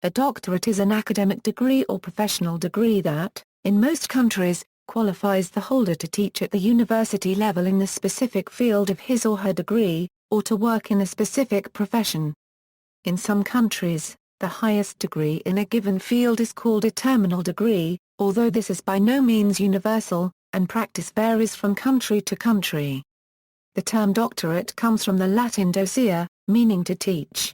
A doctorate is an academic degree or professional degree that, in most countries, qualifies the holder to teach at the university level in the specific field of his or her degree, or to work in a specific profession. In some countries, the highest degree in a given field is called a terminal degree, although this is by no means universal, and practice varies from country to country. The term doctorate comes from the Latin docere, meaning to teach.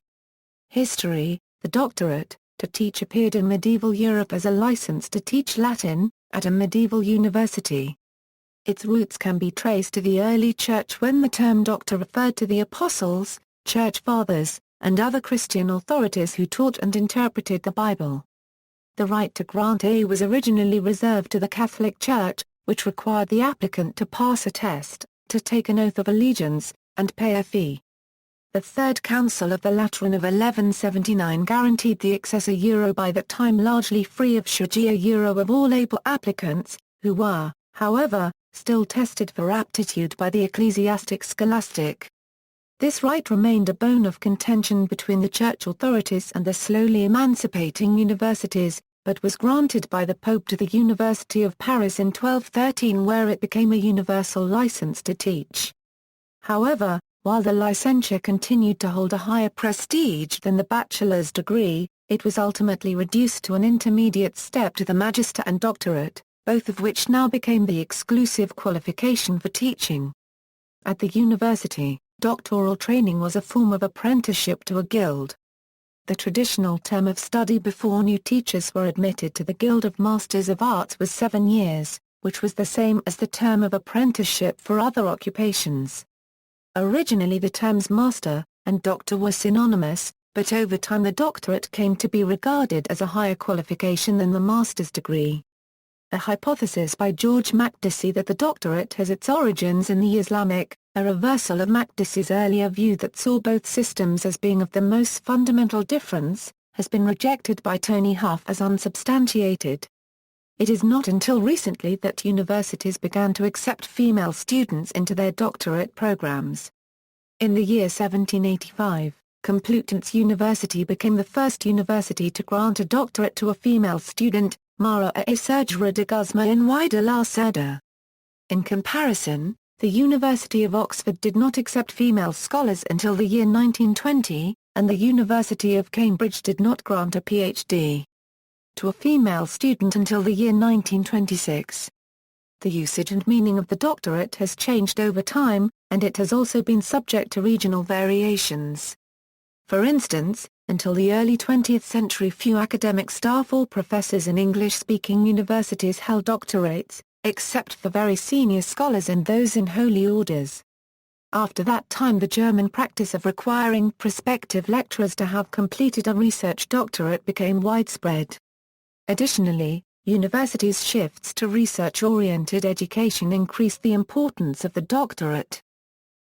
History: the doctorate, to teach, appeared in medieval Europe as a license to teach Latin, at a medieval university. Its roots can be traced to the early church when the term doctor referred to the apostles, church fathers, and other Christian authorities who taught and interpreted the Bible. The right to grant a was originally reserved to the Catholic Church, which required the applicant to pass a test, to take an oath of allegiance, and pay a fee. The Third Council of the Lateran of 1179 guaranteed the access by that time largely free of shurgia of all able applicants, who were, however, still tested for aptitude by the ecclesiastic scholastic. This right remained a bone of contention between the church authorities and the slowly emancipating universities, but was granted by the Pope to the University of Paris in 1213, where it became a universal license to teach. However, while the licentiate continued to hold a higher prestige than the bachelor's degree, it was ultimately reduced to an intermediate step to the magister and doctorate, both of which now became the exclusive qualification for teaching. At the university, doctoral training was a form of apprenticeship to a guild. The traditional term of study before new teachers were admitted to the Guild of Masters of Arts was 7 years, which was the same as the term of apprenticeship for other occupations. Originally the terms master and doctor were synonymous, but over time the doctorate came to be regarded as a higher qualification than the master's degree. A hypothesis by George Makdisi that the doctorate has its origins in the Islamic, a reversal of Makdisi's earlier view that saw both systems as being of the most fundamental difference, has been rejected by Tony Huff as unsubstantiated. It is not until recently that universities began to accept female students into their doctorate programs. In the year 1785, Complutense University became the first university to grant a doctorate to a female student, Mara a Surgera de Guzma in y de la Cerda. In comparison, the University of Oxford did not accept female scholars until the year 1920, and the University of Cambridge did not grant a Ph.D. to a female student until the year 1926. The usage and meaning of the doctorate has changed over time, and it has also been subject to regional variations. For instance, until the early 20th century few academic staff or professors in English-speaking universities held doctorates, except for very senior scholars and those in holy orders. After that time the German practice of requiring prospective lecturers to have completed a research doctorate became widespread. Additionally, universities' shifts to research-oriented education increased the importance of the doctorate.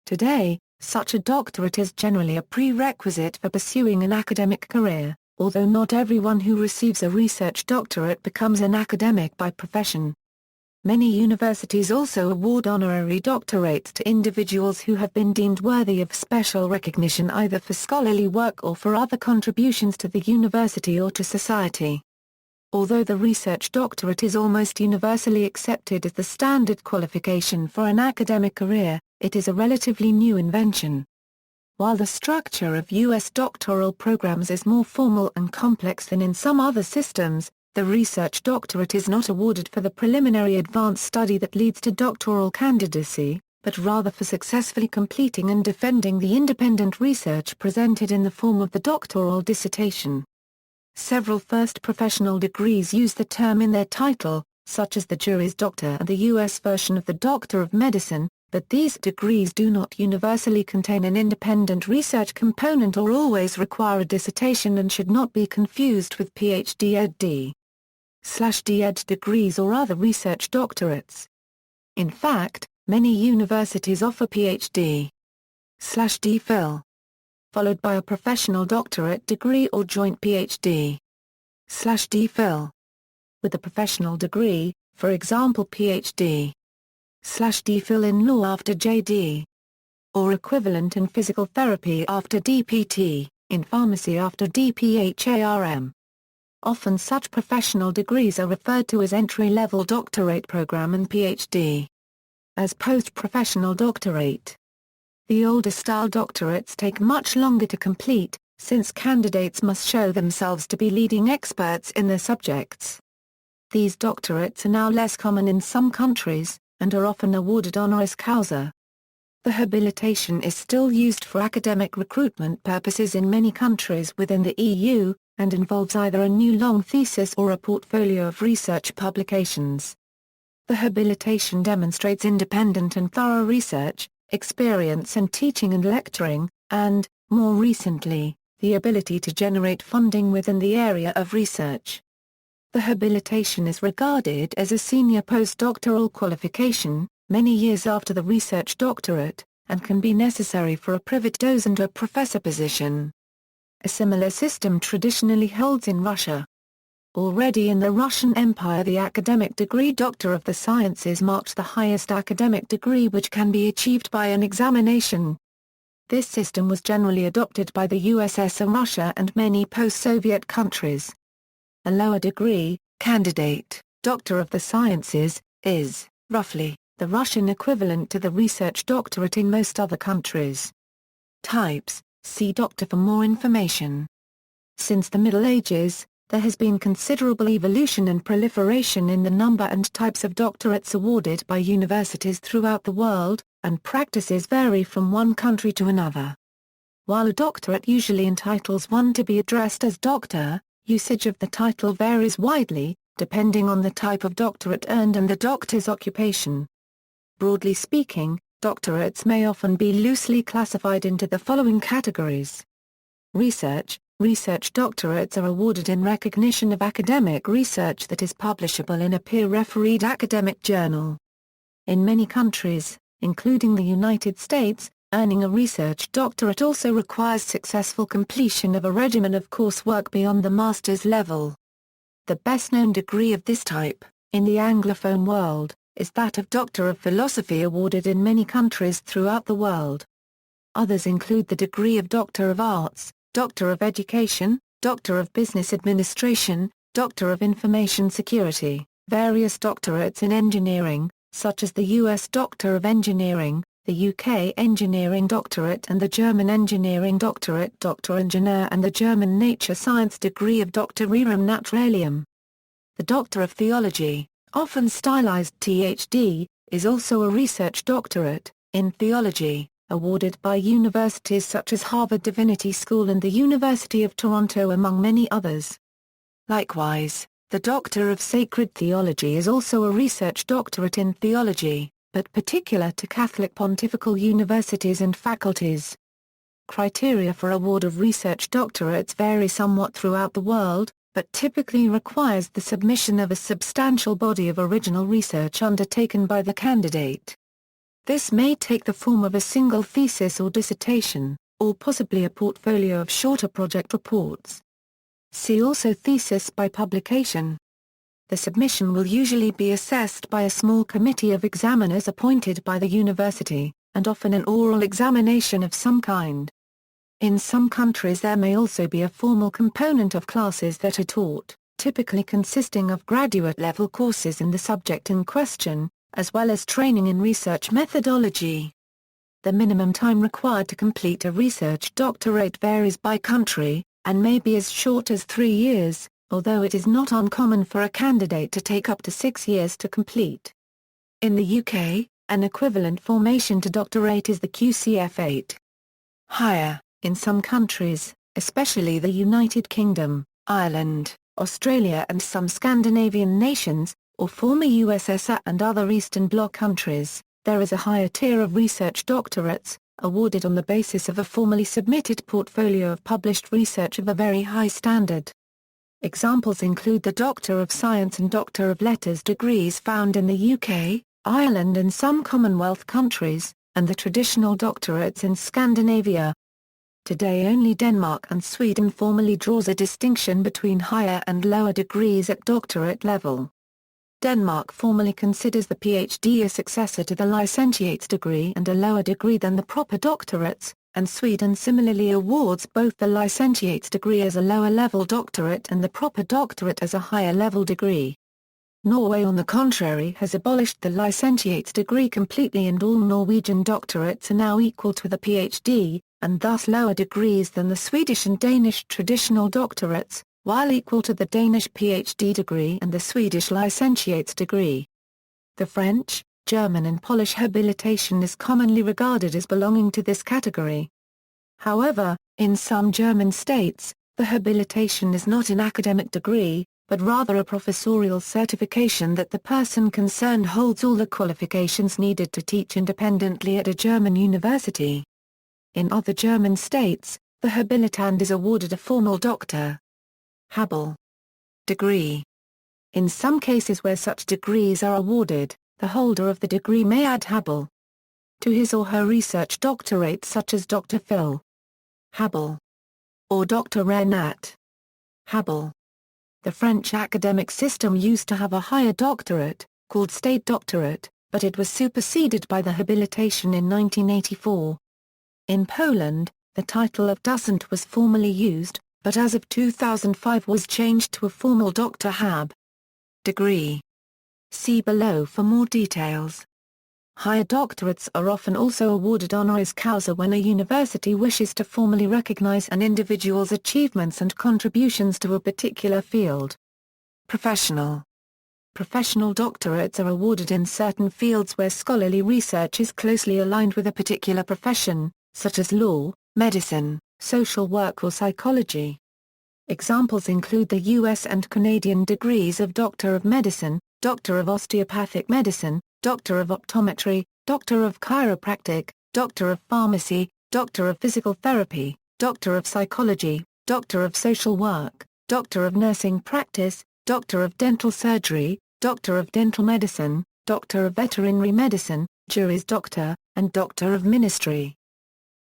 Today, such a doctorate is generally a prerequisite for pursuing an academic career, although not everyone who receives a research doctorate becomes an academic by profession. Many universities also award honorary doctorates to individuals who have been deemed worthy of special recognition either for scholarly work or for other contributions to the university or to society. Although the research doctorate is almost universally accepted as the standard qualification for an academic career, it is a relatively new invention. While the structure of U.S. doctoral programs is more formal and complex than in some other systems, the research doctorate is not awarded for the preliminary advanced study that leads to doctoral candidacy, but rather for successfully completing and defending the independent research presented in the form of the doctoral dissertation. Several first professional degrees use the term in their title, such as the Juris Doctor and the U.S. version of the Doctor of Medicine, but these degrees do not universally contain an independent research component or always require a dissertation and should not be confused with Ph.D. ed.D. /D.Ed. degrees or other research doctorates. In fact, many universities offer Ph.D. /D.Phil. followed by a professional doctorate degree or joint Ph.D. /D.Phil. with a professional degree, for example Ph.D. /D.Phil in law after J.D. or equivalent in physical therapy after DPT, in pharmacy after DPHARM. Often such professional degrees are referred to as entry-level doctorate program and PhD. As post-professional doctorate. The older-style doctorates take much longer to complete, since candidates must show themselves to be leading experts in their subjects. These doctorates are now less common in some countries, and are often awarded honoris causa. The habilitation is still used for academic recruitment purposes in many countries within the EU, and involves either a new long thesis or a portfolio of research publications. The habilitation demonstrates independent and thorough research, experience in teaching and lecturing, and, more recently, the ability to generate funding within the area of research. The habilitation is regarded as a senior postdoctoral qualification, many years after the research doctorate, and can be necessary for a privat docent or professor position. A similar system traditionally holds in Russia. Already in the Russian Empire, the academic degree Doctor of the Sciences marked the highest academic degree which can be achieved by an examination. This system was generally adopted by the USSR, Russia and many post-Soviet countries. A lower degree, candidate, Doctor of the Sciences, is, roughly, the Russian equivalent to the research doctorate in most other countries. Types, see Doctor for more information. Since the Middle Ages, there has been considerable evolution and proliferation in the number and types of doctorates awarded by universities throughout the world, and practices vary from one country to another. While a doctorate usually entitles one to be addressed as doctor, usage of the title varies widely, depending on the type of doctorate earned and the doctor's occupation. Broadly speaking, doctorates may often be loosely classified into the following categories. Research doctorates are awarded in recognition of academic research that is publishable in a peer-refereed academic journal. In many countries, including the United States, earning a research doctorate also requires successful completion of a regimen of coursework beyond the master's level. The best-known degree of this type, in the Anglophone world, is that of Doctor of Philosophy, awarded in many countries throughout the world. Others include the degree of Doctor of Arts, Doctor of Education, Doctor of Business Administration, Doctor of Information Security, various doctorates in engineering, such as the U.S. Doctor of Engineering, the UK Engineering Doctorate and the German Engineering Doctorate, Doctor Ingenieur, and the German Nature Science degree of Doctorarium Naturalium. The Doctor of Theology, often stylized Ph.D., is also a research doctorate, in theology, awarded by universities such as Harvard Divinity School and the University of Toronto, among many others. Likewise, the Doctor of Sacred Theology is also a research doctorate in theology, but particular to Catholic pontifical universities and faculties. Criteria for award of research doctorates vary somewhat throughout the world, but typically requires the submission of a substantial body of original research undertaken by the candidate. This may take the form of a single thesis or dissertation, or possibly a portfolio of shorter project reports. See also thesis by publication. The submission will usually be assessed by a small committee of examiners appointed by the university, and often an oral examination of some kind. In some countries there may also be a formal component of classes that are taught, typically consisting of graduate-level courses in the subject in question, as well as training in research methodology. The minimum time required to complete a research doctorate varies by country, and may be as short as 3 years, although it is not uncommon for a candidate to take up to 6 years to complete. In the UK, an equivalent formation to doctorate is the QCF8. Higher, in some countries, especially the United Kingdom, Ireland, Australia and some Scandinavian nations, or former USSR and other Eastern Bloc countries, there is a higher tier of research doctorates, awarded on the basis of a formally submitted portfolio of published research of a very high standard. Examples include the Doctor of Science and Doctor of Letters degrees found in the UK, Ireland and some Commonwealth countries, and the traditional doctorates in Scandinavia. Today only Denmark and Sweden formally draws a distinction between higher and lower degrees at doctorate level. Denmark formally considers the PhD a successor to the licentiate's degree and a lower degree than the proper doctorates, and Sweden similarly awards both the licentiate's degree as a lower-level doctorate and the proper doctorate as a higher-level degree. Norway on the contrary has abolished the licentiate's degree completely, and all Norwegian doctorates are now equal to the PhD, and thus lower degrees than the Swedish and Danish traditional doctorates, while equal to the Danish PhD degree and the Swedish licentiate's degree. The French, German and Polish habilitation is commonly regarded as belonging to this category. However, in some German states, the habilitation is not an academic degree, but rather a professorial certification that the person concerned holds all the qualifications needed to teach independently at a German university. In other German states, the habilitant is awarded a formal doctor habel degree. In some cases where such degrees are awarded, the holder of the degree may add habel to his or her research doctorate, such as Dr. Phil habel or Dr. Renat habel. The French academic system used to have a higher doctorate, called state doctorate, but it was superseded by the habilitation in 1984. In Poland, the title of docent was formerly used, but as of 2005 was changed to a formal Dr. Hab degree. See below for more details. Higher doctorates are often also awarded honoris causa when a university wishes to formally recognize an individual's achievements and contributions to a particular field. Professional doctorates are awarded in certain fields where scholarly research is closely aligned with a particular profession, such as law, medicine, social work or psychology. Examples include the U.S. and Canadian degrees of Doctor of Medicine, Doctor of Osteopathic Medicine, Doctor of Optometry, Doctor of Chiropractic, Doctor of Pharmacy, Doctor of Physical Therapy, Doctor of Psychology, Doctor of Social Work, Doctor of Nursing Practice, Doctor of Dental Surgery, Doctor of Dental Medicine, Doctor of Veterinary Medicine, Juris Doctor, and Doctor of Ministry.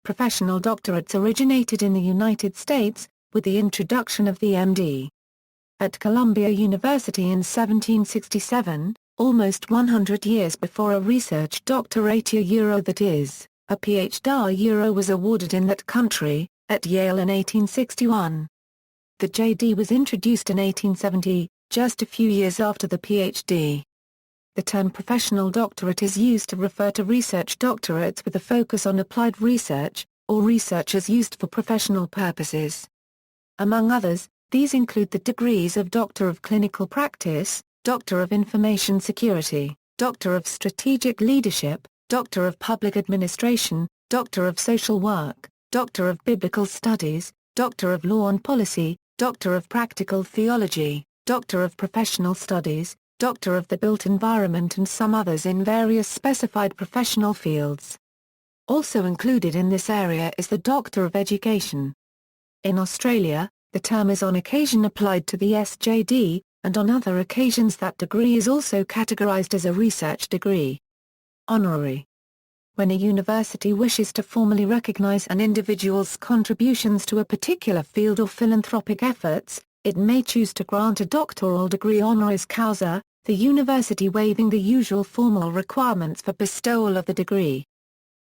Professional doctorates originated in the United States, with the introduction of the M.D. at Columbia University in 1767, almost 100 years before a research doctorate that is, a Ph.D. was awarded in that country, at Yale in 1861. The J.D. was introduced in 1870, just a few years after the Ph.D. The term professional doctorate is used to refer to research doctorates with a focus on applied research, or researchers used for professional purposes. Among others, these include the degrees of Doctor of Clinical Practice, Doctor of Information Security, Doctor of Strategic Leadership, Doctor of Public Administration, Doctor of Social Work, Doctor of Biblical Studies, Doctor of Law and Policy, Doctor of Practical Theology, Doctor of Professional Studies, Doctor of the Built Environment, and some others in various specified professional fields. Also included in this area is the Doctor of Education. In Australia, the term is on occasion applied to the SJD, and on other occasions that degree is also categorized as a research degree. Honorary. When a university wishes to formally recognize an individual's contributions to a particular field or philanthropic efforts, it may choose to grant a doctoral degree honoris causa, the university waiving the usual formal requirements for bestowal of the degree.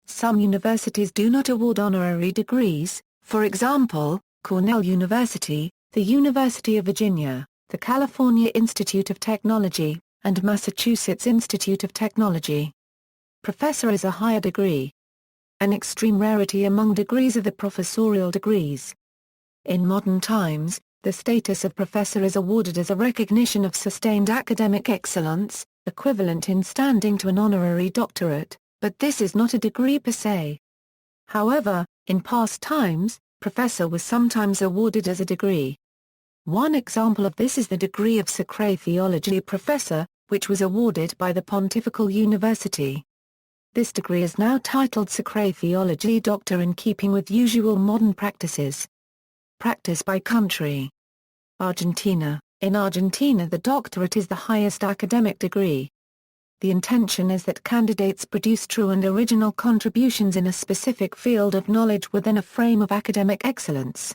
Some universities do not award honorary degrees, for example, Cornell University, the University of Virginia, the California Institute of Technology, and Massachusetts Institute of Technology. Professor is a higher degree. An extreme rarity among degrees are the professorial degrees. In modern times, the status of professor is awarded as a recognition of sustained academic excellence, equivalent in standing to an honorary doctorate, but this is not a degree per se. However, in past times, professor was sometimes awarded as a degree. One example of this is the degree of Sacred Theology Professor, which was awarded by the Pontifical University. This degree is now titled Sacred Theology Doctor in keeping with usual modern practices. Practice by country. Argentina. In Argentina the doctorate is the highest academic degree. The intention is that candidates produce true and original contributions in a specific field of knowledge within a frame of academic excellence.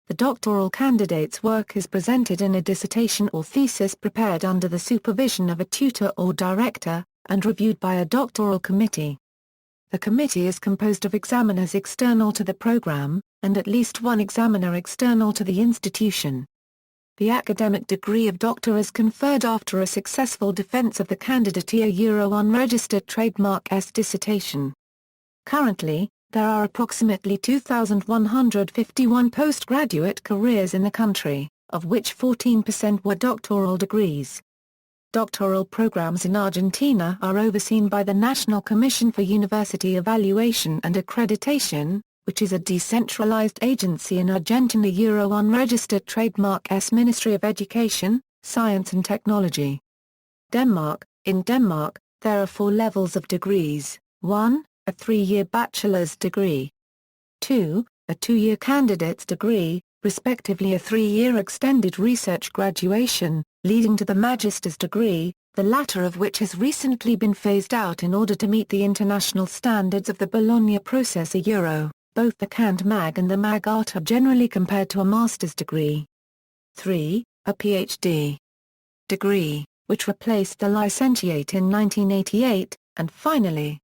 The doctoral candidate's work is presented in a dissertation or thesis prepared under the supervision of a tutor or director, and reviewed by a doctoral committee. The committee is composed of examiners external to the program, and at least one examiner external to the institution. The academic degree of doctor is conferred after a successful defense of the candidature on registered trademark dissertation. Currently, there are approximately 2,151 postgraduate careers in the country, of which 14% were doctoral degrees. Doctoral programs in Argentina are overseen by the National Commission for University Evaluation and Accreditation, which is a decentralized agency in Argentina on registered trademark Ministry of Education, Science and Technology. Denmark. In Denmark, there are 4 levels of degrees: 1, a 3-year bachelor's degree; 2, a 2-year candidate's degree, respectively a 3-year extended research graduation, leading to the magister's degree, the latter of which has recently been phased out in order to meet the international standards of the Bologna process. Both the Cand. Mag. and the Mag. Art are generally compared to a master's degree. 3, a Ph.D. degree, which replaced the licentiate in 1988, and finally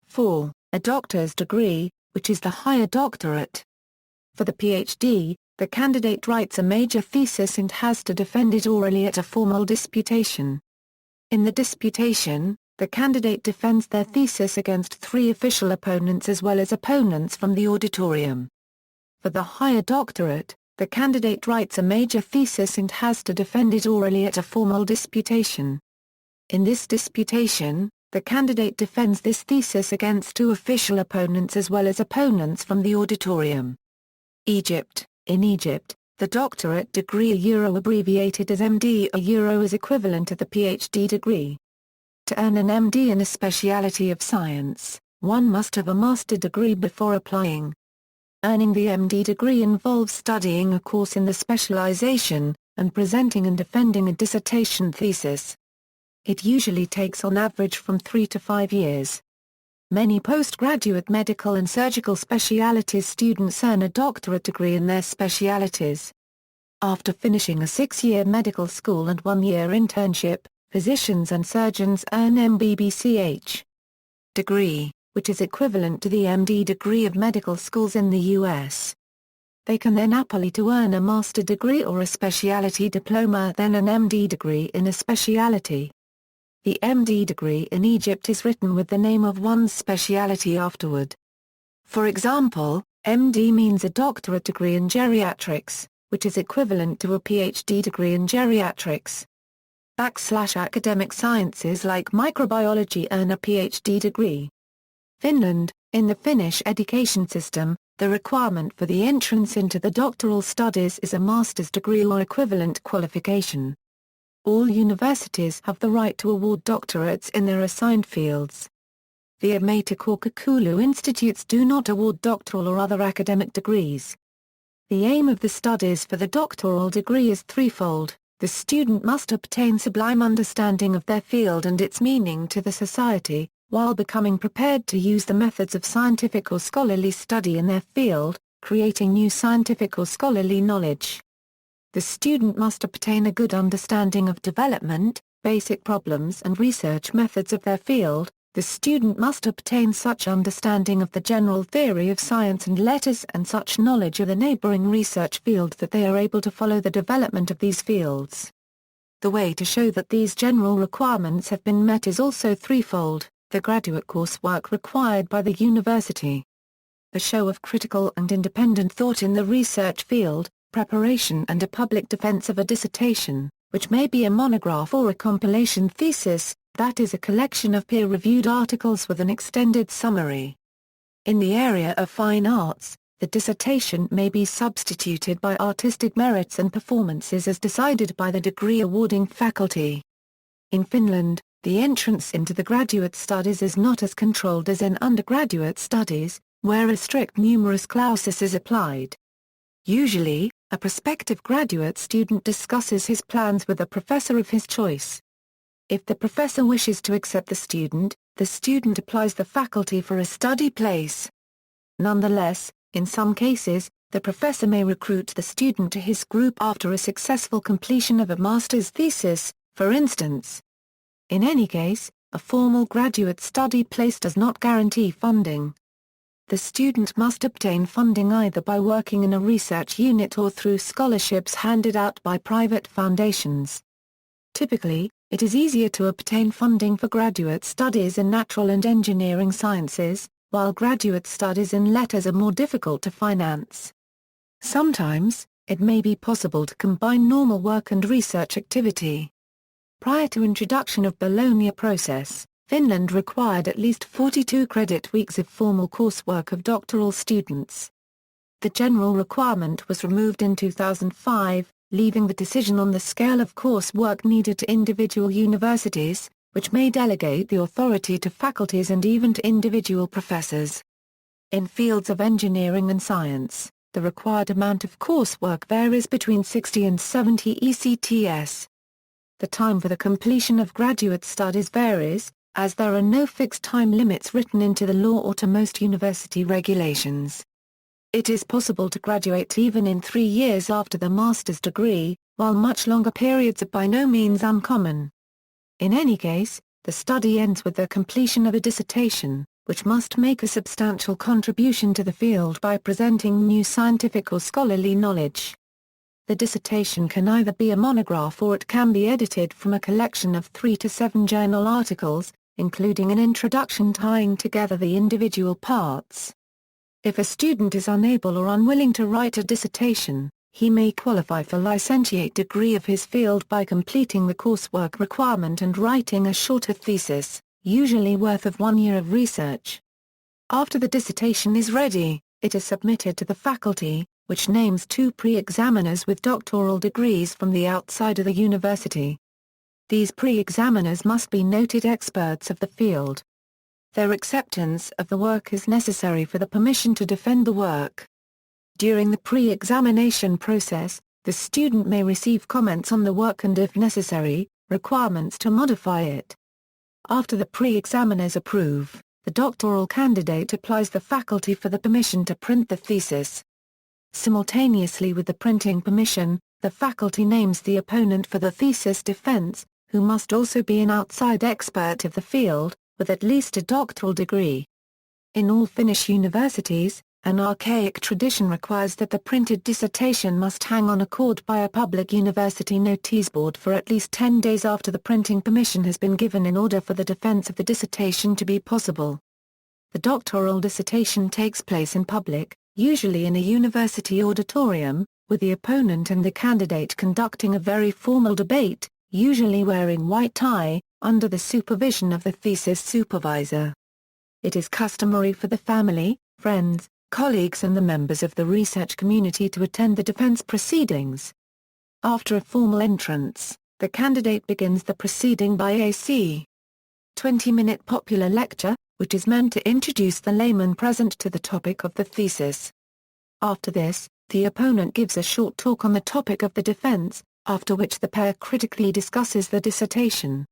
4, a doctor's degree, which is the higher doctorate. For the Ph.D., the candidate writes a major thesis and has to defend it orally at a formal disputation. In the disputation, the candidate defends their thesis against 3 official opponents as well as opponents from the auditorium. For the higher doctorate, the candidate writes a major thesis and has to defend it orally at a formal disputation. In this disputation, the candidate defends this thesis against 2 official opponents as well as opponents from the auditorium. Egypt. In Egypt, the doctorate degree abbreviated as MD is equivalent to the PhD degree. To earn an MD in a speciality of science, one must have a master degree before applying. Earning the MD degree involves studying a course in the specialization, and presenting and defending a dissertation thesis. It usually takes on average from 3 to 5 years. Many postgraduate medical and surgical specialties students earn a doctorate degree in their specialities. After finishing a 6-year medical school and 1-year internship, physicians and surgeons earn MBBCH degree, which is equivalent to the MD degree of medical schools in the U.S. They can then apply to earn a master degree or a specialty diploma, then an MD degree in a specialty. The MD degree in Egypt is written with the name of one's specialty afterward. For example, MD means a doctorate degree in geriatrics, which is equivalent to a PhD degree in geriatrics. Academic sciences like microbiology earn a PhD degree. Finland. In the Finnish education system, the requirement for the entrance into the doctoral studies is a master's degree or equivalent qualification. All universities have the right to award doctorates in their assigned fields. The Ammattikorkeakoulu institutes do not award doctoral or other academic degrees. The aim of the studies for the doctoral degree is threefold. The student must obtain sublime understanding of their field and its meaning to the society, while becoming prepared to use the methods of scientific or scholarly study in their field, creating new scientific or scholarly knowledge. The student must obtain a good understanding of development, basic problems and research methods of their field. The student must obtain such understanding of the general theory of science and letters and such knowledge of the neighboring research field that they are able to follow the development of these fields. The way to show that these general requirements have been met is also threefold: the graduate coursework required by the university, the show of critical and independent thought in the research field, preparation and a public defense of a dissertation, which may be a monograph or a compilation thesis, that is a collection of peer-reviewed articles with an extended summary. In the area of fine arts, the dissertation may be substituted by artistic merits and performances as decided by the degree-awarding faculty. In Finland, the entrance into the graduate studies is not as controlled as in undergraduate studies, where a strict numerus clausus is applied. Usually, a prospective graduate student discusses his plans with a professor of his choice. If the professor wishes to accept the student applies the faculty for a study place. Nonetheless, in some cases, the professor may recruit the student to his group after a successful completion of a master's thesis, for instance. In any case, a formal graduate study place does not guarantee funding. The student must obtain funding either by working in a research unit or through scholarships handed out by private foundations. Typically, it is easier to obtain funding for graduate studies in natural and engineering sciences, while graduate studies in letters are more difficult to finance. Sometimes, it may be possible to combine normal work and research activity. Prior to introduction of Bologna process, Finland required at least 42 credit weeks of formal coursework of doctoral students. The general requirement was removed in 2005, leaving the decision on the scale of coursework needed to individual universities, which may delegate the authority to faculties and even to individual professors. In fields of engineering and science, the required amount of coursework varies between 60 and 70 ECTS. The time for the completion of graduate studies varies, as there are no fixed time limits written into the law or to most university regulations. It is possible to graduate even in 3 years after the master's degree, while much longer periods are by no means uncommon. In any case, the study ends with the completion of a dissertation, which must make a substantial contribution to the field by presenting new scientific or scholarly knowledge. The dissertation can either be a monograph or it can be edited from a collection of 3 to 7 journal articles, including an introduction tying together the individual parts. If a student is unable or unwilling to write a dissertation, he may qualify for licentiate degree of his field by completing the coursework requirement and writing a shorter thesis, usually worth of 1 year of research. After the dissertation is ready, it is submitted to the faculty, which names 2 pre-examiners with doctoral degrees from the outside of the university. These pre-examiners must be noted experts of the field. Their acceptance of the work is necessary for the permission to defend the work. During the pre-examination process, the student may receive comments on the work and, if necessary, requirements to modify it. After the pre-examiners approve, the doctoral candidate applies the faculty for the permission to print the thesis. Simultaneously with the printing permission, the faculty names the opponent for the thesis defense, who must also be an outside expert of the field, with at least a doctoral degree. In all Finnish universities, an archaic tradition requires that the printed dissertation must hang on a cord by a public university noticeboard for at least 10 days after the printing permission has been given in order for the defense of the dissertation to be possible. The doctoral dissertation takes place in public, usually in a university auditorium, with the opponent and the candidate conducting a very formal debate, usually wearing white tie, under the supervision of the thesis supervisor. It is customary for the family, friends, colleagues and the members of the research community to attend the defense proceedings. After a formal entrance, the candidate begins the proceeding by a 20-minute popular lecture, which is meant to introduce the layman present to the topic of the thesis. After this, the opponent gives a short talk on the topic of the defense, after which the pair critically discusses the dissertation.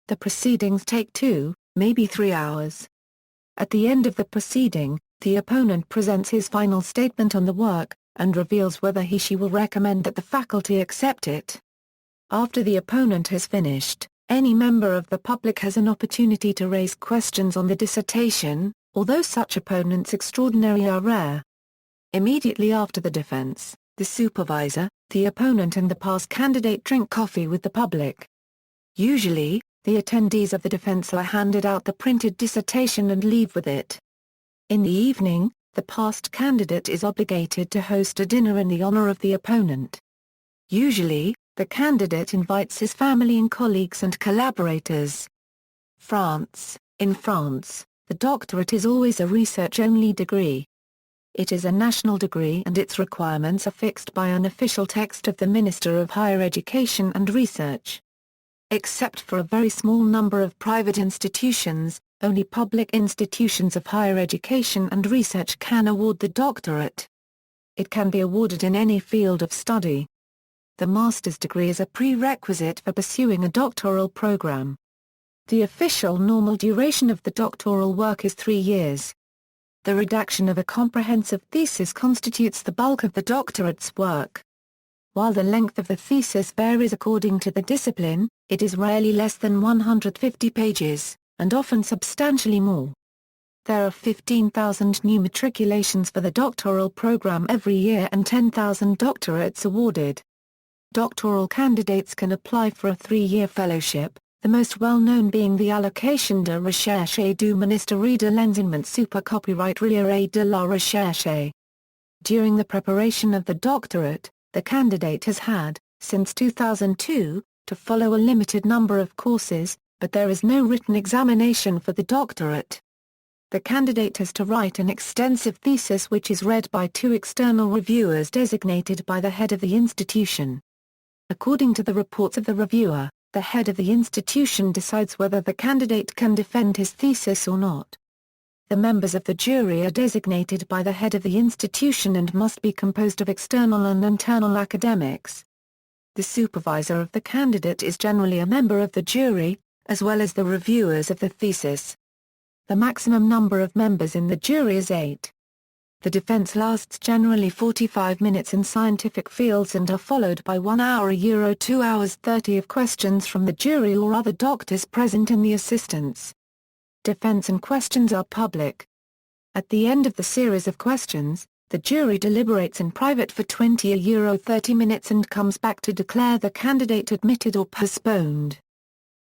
The proceedings take 2, maybe 3 hours. At the end of the proceeding, the opponent presents his final statement on the work, and reveals whether he/she will recommend that the faculty accept it. After the opponent has finished, any member of the public has an opportunity to raise questions on the dissertation, although such opponents extraordinary are rare. Immediately after the defense, the supervisor, the opponent and the pass candidate drink coffee with the public. Usually, the attendees of the defense are handed out the printed dissertation and leave with it. In the evening, the passed candidate is obligated to host a dinner in the honor of the opponent. Usually, the candidate invites his family and colleagues and collaborators. France. In France, the doctorate is always a research-only degree. It is a national degree and its requirements are fixed by an official text of the Minister of Higher Education and Research. Except for a very small number of private institutions, only public institutions of higher education and research can award the doctorate. It can be awarded in any field of study. The master's degree is a prerequisite for pursuing a doctoral program. The official normal duration of the doctoral work is 3 years. The redaction of a comprehensive thesis constitutes the bulk of the doctorate's work. While the length of the thesis varies according to the discipline, it is rarely less than 150 pages, and often substantially more. There are 15,000 new matriculations for the doctoral program every year and 10,000 doctorates awarded. Doctoral candidates can apply for a 3-year fellowship, the most well-known being the Allocation de Recherche du Ministère de l'Enseignement super copyright Relais de la Recherche. During the preparation of the doctorate, the candidate has had, since 2002, to follow a limited number of courses, but there is no written examination for the doctorate. The candidate has to write an extensive thesis which is read by 2 external reviewers designated by the head of the institution. According to the reports of the reviewer, the head of the institution decides whether the candidate can defend his thesis or not. The members of the jury are designated by the head of the institution and must be composed of external and internal academics. The supervisor of the candidate is generally a member of the jury, as well as the reviewers of the thesis. The maximum number of members in the jury is 8. The defense lasts generally 45 minutes in scientific fields and are followed by 1 hour 2 hours 30 of questions from the jury or other doctors present in the assistants. Defense and questions are public. At the end of the series of questions, the jury deliberates in private for 20–30 minutes and comes back to declare the candidate admitted or postponed.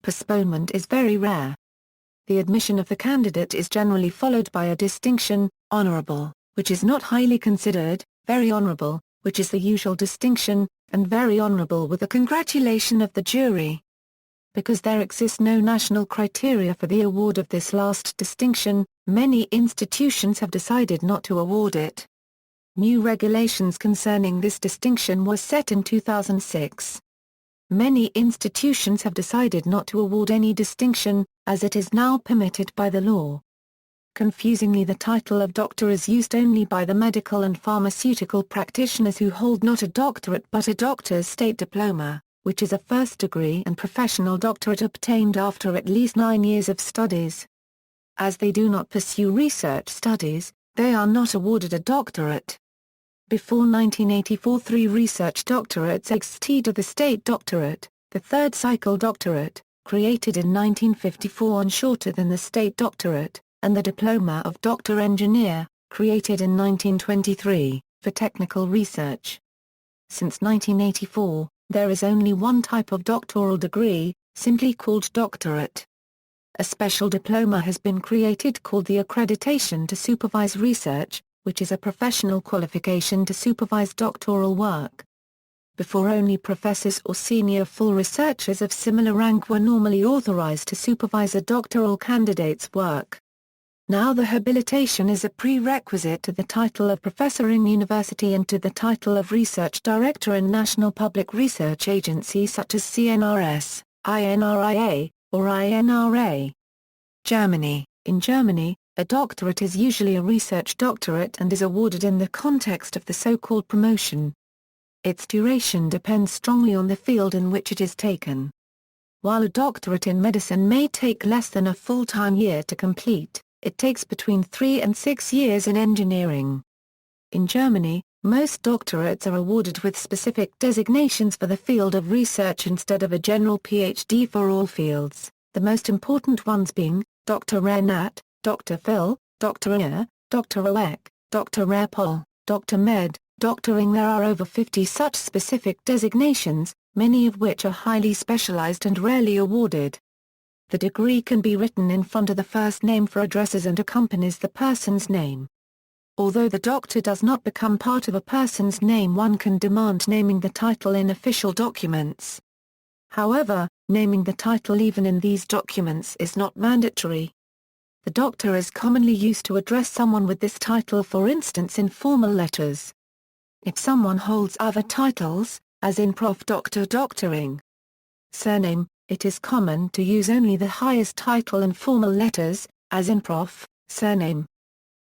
Postponement is very rare. The admission of the candidate is generally followed by a distinction, honorable, which is not highly considered, very honorable, which is the usual distinction, and very honorable with a congratulation of the jury. Because there exists no national criteria for the award of this last distinction, many institutions have decided not to award it. New regulations concerning this distinction were set in 2006. Many institutions have decided not to award any distinction, as it is now permitted by the law. Confusingly, the title of doctor is used only by the medical and pharmaceutical practitioners who hold not a doctorate but a doctor's state diploma, which is a first degree and professional doctorate obtained after at least 9 years of studies. As they do not pursue research studies, they are not awarded a doctorate. Before 1984, 3 research doctorates exceeded the state doctorate, the third cycle doctorate, created in 1954 and shorter than the state doctorate, and the diploma of doctor engineer, created in 1923, for technical research. Since 1984, there is only one type of doctoral degree, simply called doctorate. A special diploma has been created called the Accreditation to Supervise Research, which is a professional qualification to supervise doctoral work. Before, only professors or senior full researchers of similar rank were normally authorized to supervise a doctoral candidate's work. Now the habilitation is a prerequisite to the title of professor in university and to the title of research director in national public research agency such as CNRS, INRIA, or INRA. Germany. In Germany, a doctorate is usually a research doctorate and is awarded in the context of the so-called promotion. Its duration depends strongly on the field in which it is taken. While a doctorate in medicine may take less than a full-time year to complete, it takes between 3 and 6 years in engineering. In Germany, most doctorates are awarded with specific designations for the field of research instead of a general PhD for all fields, the most important ones being, Doctorate Nat, Dr. Phil, Doctorate, Doctorate, Doctorate Pol, Dr. Med, Doctoring. There are over 50 such specific designations, many of which are highly specialized and rarely awarded. The degree can be written in front of the first name for addresses and accompanies the person's name. Although the doctor does not become part of a person's name, one can demand naming the title in official documents. However, naming the title even in these documents is not mandatory. The doctor is commonly used to address someone with this title, for instance in formal letters. If someone holds other titles, as in Prof. Doctor Doctoring, Surname, it is common to use only the highest title and formal letters, as in Prof. Surname.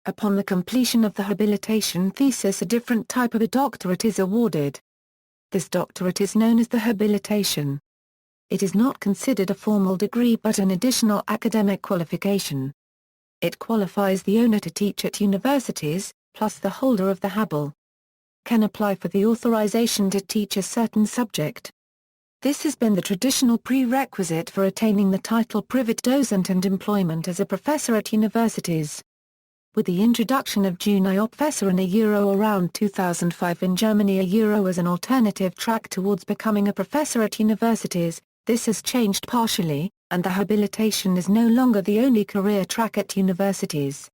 Upon the completion of the habilitation thesis, a different type of a doctorate is awarded. This doctorate is known as the habilitation. It is not considered a formal degree but an additional academic qualification. It qualifies the owner to teach at universities, plus the holder of the habl. can apply for the authorization to teach a certain subject. This has been the traditional prerequisite for attaining the title Privatdozent and employment as a professor at universities. With the introduction of Juniorprofessor and a around 2005 in Germany as an alternative track towards becoming a professor at universities, this has changed partially, and the habilitation is no longer the only career track at universities.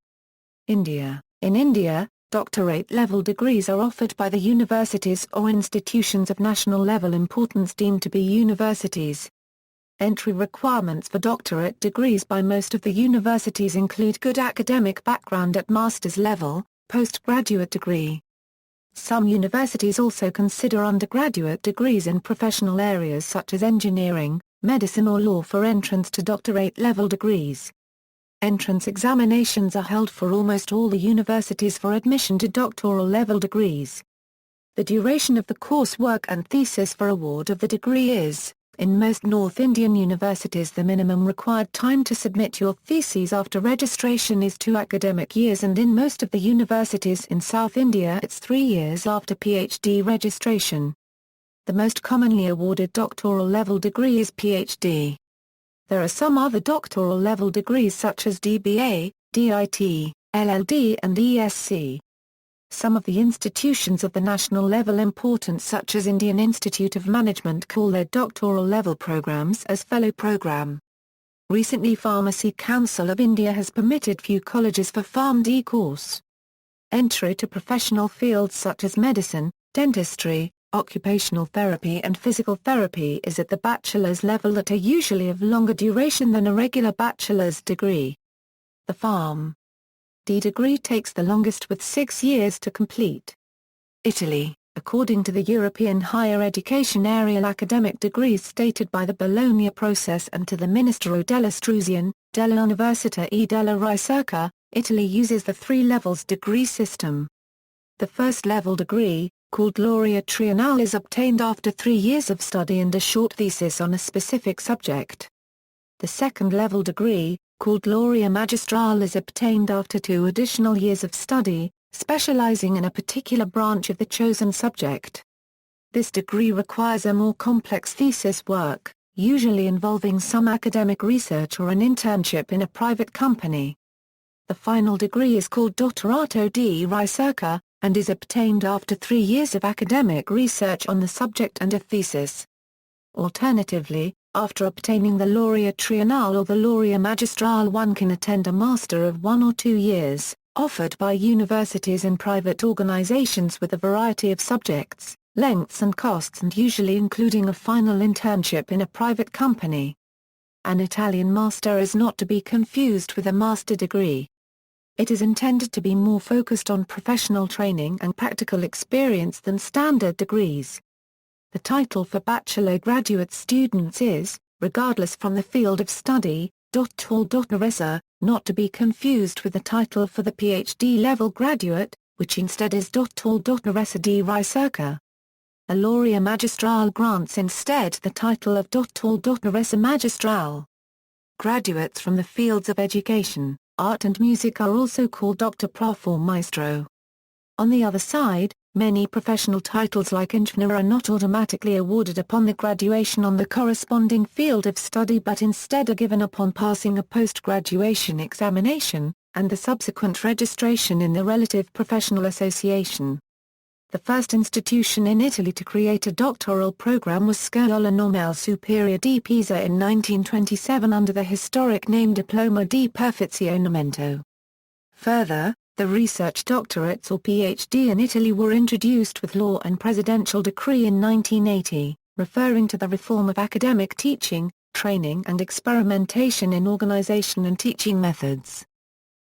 India. In India, doctorate-level degrees are offered by the universities or institutions of national level importance deemed to be universities. Entry requirements for doctorate degrees by most of the universities include good academic background at master's level, postgraduate degree. Some universities also consider undergraduate degrees in professional areas such as engineering, medicine or law for entrance to doctorate-level degrees. Entrance examinations are held for almost all the universities for admission to doctoral-level degrees. The duration of the coursework and thesis for award of the degree is, in most North Indian universities, the minimum required time to submit your theses after registration is 2 academic years, and in most of the universities in South India it's 3 years after PhD registration. The most commonly awarded doctoral-level degree is PhD. There are some other doctoral-level degrees such as DBA, DIT, LLD and ESc. Some of the institutions of the national level importance such as Indian Institute of Management call their doctoral-level programs as fellow program. Recently Pharmacy Council of India has permitted few colleges for PharmD course. Entry to professional fields such as medicine, dentistry, occupational therapy and physical therapy is at the bachelor's level that are usually of longer duration than a regular bachelor's degree. The PharmD degree takes the longest with 6 years to complete. Italy, according to the European Higher Education Area, academic degrees stated by the Bologna process and to the Ministero dell'Istruzione, dell'Università e della Ricerca, Italy uses the 3 levels degree system. The first level degree, called laurea triennale, is obtained after 3 years of study and a short thesis on a specific subject. The second level degree, called laurea magistrale, is obtained after 2 additional years of study, specializing in a particular branch of the chosen subject. This degree requires a more complex thesis work, usually involving some academic research or an internship in a private company. The final degree is called Doctorato di Ricerca, and is obtained after 3 years of academic research on the subject and a thesis. Alternatively, after obtaining the laurea triennale or the laurea magistrale, one can attend a master of 1 or 2 years, offered by universities and private organizations with a variety of subjects, lengths and costs, and usually including a final internship in a private company. An Italian master is not to be confused with a master degree. It is intended to be more focused on professional training and practical experience than standard degrees. The title for bachelor graduate students is, regardless from the field of study, doctoressa, not to be confused with the title for the PhD level graduate, which instead is doctoressa di Ricerca. A laurea magistrale grants instead the title of doctoressa magistrale. Graduates from the fields of education, art and music are also called doctor prof or maestro. On the other side, many professional titles like engineer are not automatically awarded upon the graduation on the corresponding field of study but instead are given upon passing a post-graduation examination, and the subsequent registration in the relative professional association. The first institution in Italy to create a doctoral program was Scuola Normale Superiore di Pisa in 1927 under the historic name Diploma di Perfezionamento. Further, the research doctorates or PhD in Italy were introduced with law and presidential decree in 1980, referring to the reform of academic teaching, training and experimentation in organization and teaching methods.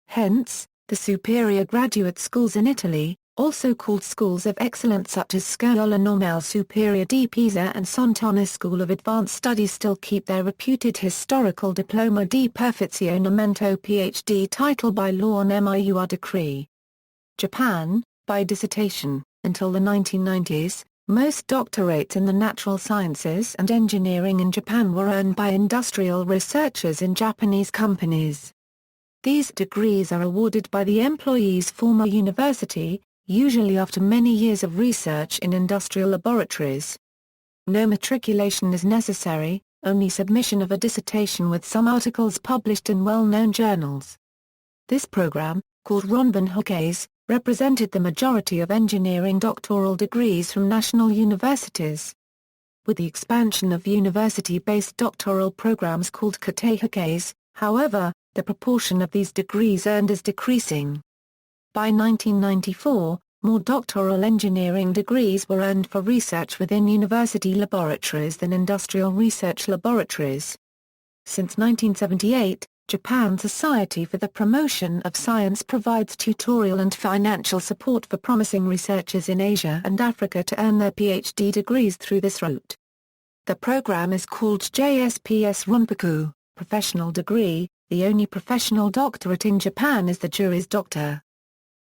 Hence, the superior graduate schools in Italy, also called schools of excellence such as Scuola Normale Superiore di Pisa and Sant'Anna School of Advanced Studies, still keep their reputed historical Diploma di Perfezionamento PhD title by law and MIUR decree. Japan, by dissertation. Until the 1990s, most doctorates in the natural sciences and engineering in Japan were earned by industrial researchers in Japanese companies. These degrees are awarded by the employee's former university, usually after many years of research in industrial laboratories. No matriculation is necessary, only submission of a dissertation with some articles published in well-known journals. This program, called Ronben-Hockeys, represented the majority of engineering doctoral degrees from national universities. With the expansion of university-based doctoral programs called Kate-Hockeys, however, the proportion of these degrees earned is decreasing. By 1994, more doctoral engineering degrees were earned for research within university laboratories than industrial research laboratories. Since 1978, Japan Society for the Promotion of Science provides tutorial and financial support for promising researchers in Asia and Africa to earn their PhD degrees through this route. The program is called JSPS Ronpaku, professional degree. The only professional doctorate in Japan is the Juris Doctor.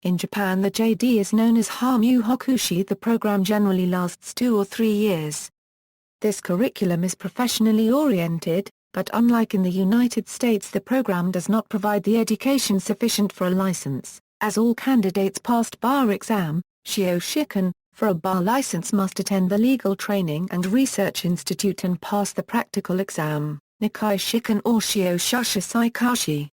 In Japan the JD is known as Hamu Hokushi. The program generally lasts 2 or 3 years. This curriculum is professionally oriented, but unlike in the United States the program does not provide the education sufficient for a license, as all candidates passed bar exam, Shio Shikan, for a bar license must attend the Legal Training and Research Institute and pass the practical exam, Nikai Shikan or Shio Shusha Saikashi.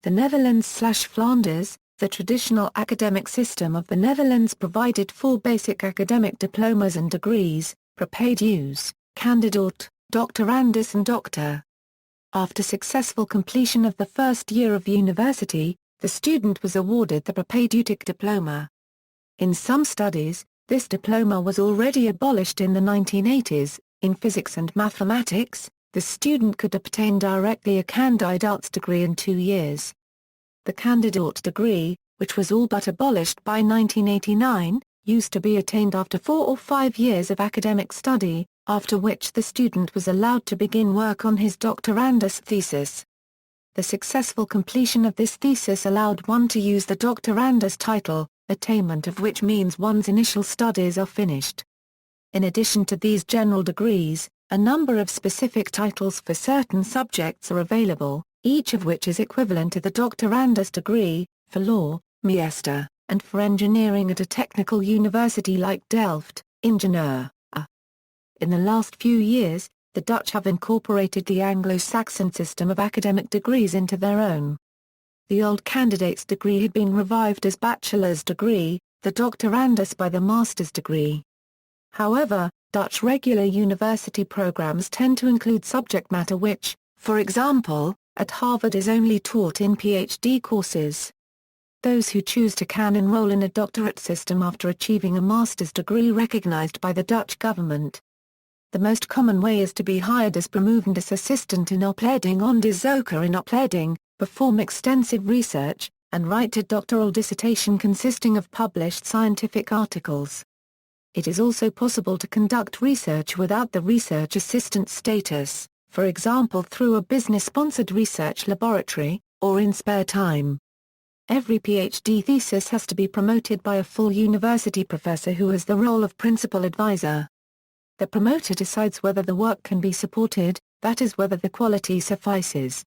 The Netherlands/Flanders, the traditional academic system of the Netherlands provided 4 basic academic diplomas and degrees, propaeduus, candidate, doctorandus and doctor. After successful completion of the first year of university, the student was awarded the propaedeutic diploma. In some studies, this diploma was already abolished in the 1980s. In physics and mathematics, the student could obtain directly a candidate's degree in 2 years. The candidate degree, which was all but abolished by 1989, used to be attained after 4 or 5 years of academic study, after which the student was allowed to begin work on his doctorandus thesis. The successful completion of this thesis allowed one to use the doctorandus title, attainment of which means one's initial studies are finished. In addition to these general degrees, a number of specific titles for certain subjects are available, each of which is equivalent to the doctorandus degree, for law, Master, and for engineering at a technical university like Delft, ingenieur. In the last few years, the Dutch have incorporated the Anglo-Saxon system of academic degrees into their own. The old candidate's degree had been revived as bachelor's degree, the doctorandus by the master's degree. However, Dutch regular university programs tend to include subject matter which, for example, at Harvard is only taught in PhD courses. Those who choose to can enroll in a doctorate system after achieving a master's degree recognized by the Dutch government. The most common way is to be hired as promovendus assistant in opleiding onderzoeker in opleiding, perform extensive research, and write a doctoral dissertation consisting of published scientific articles. It is also possible to conduct research without the research assistant status, for example through a business-sponsored research laboratory, or in spare time. Every PhD thesis has to be promoted by a full university professor who has the role of principal advisor. The promoter decides whether the work can be supported, that is whether the quality suffices.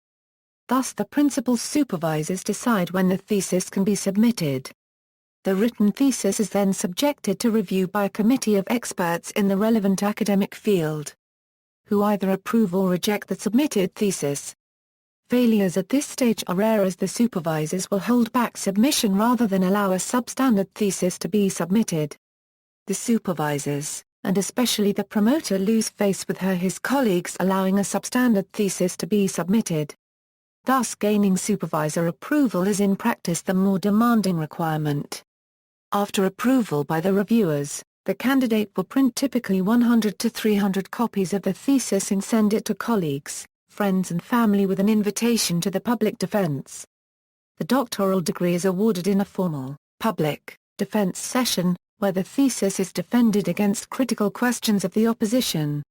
Thus the principal supervisors decide when the thesis can be submitted. The written thesis is then subjected to review by a committee of experts in the relevant academic field, who either approve or reject the submitted thesis. Failures at this stage are rare as the supervisors will hold back submission rather than allow a substandard thesis to be submitted. The supervisors, and especially the promoter, lose face with his colleagues allowing a substandard thesis to be submitted. Thus gaining supervisor approval is in practice the more demanding requirement. After approval by the reviewers, the candidate will print typically 100 to 300 copies of the thesis and send it to colleagues, friends and family with an invitation to the public defense. The doctoral degree is awarded in a formal, public, defense session, where the thesis is defended against critical questions of the opposition.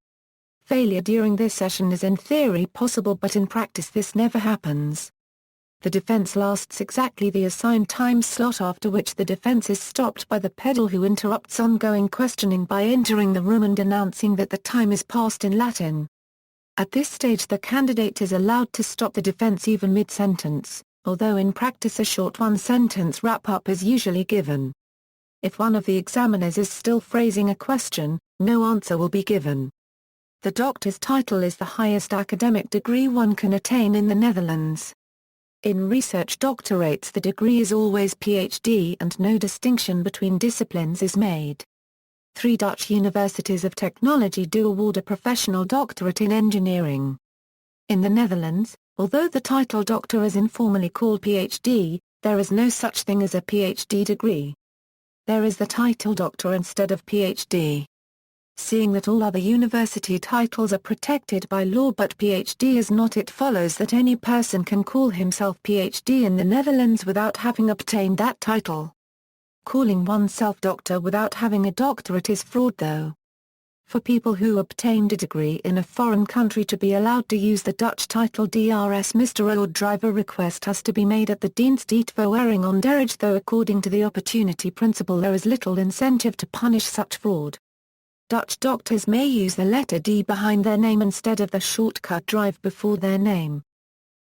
Failure during this session is in theory possible but in practice this never happens. The defense lasts exactly the assigned time slot, after which the defense is stopped by the pedal who interrupts ongoing questioning by entering the room and announcing that the time is past in Latin. At this stage the candidate is allowed to stop the defense even mid-sentence, although in practice a short one-sentence wrap-up is usually given. If one of the examiners is still phrasing a question, no answer will be given. The doctor's title is the highest academic degree one can attain in the Netherlands. In research doctorates the degree is always PhD and no distinction between disciplines is made. 3 Dutch universities of technology do award a professional doctorate in engineering. In the Netherlands, although the title doctor is informally called PhD, there is no such thing as a PhD degree. There is the title doctor instead of PhD. Seeing that all other university titles are protected by law but PhD is not, it follows that any person can call himself PhD in the Netherlands without having obtained that title. Calling oneself doctor without having a doctorate is fraud though. For people who obtained a degree in a foreign country to be allowed to use the Dutch title DRS Mr. or driver, request has to be made at the Dienst Uitvoering Onderrig, though according to the opportunity principle there is little incentive to punish such fraud. Dutch doctors may use the letter D behind their name instead of the shortcut drive before their name.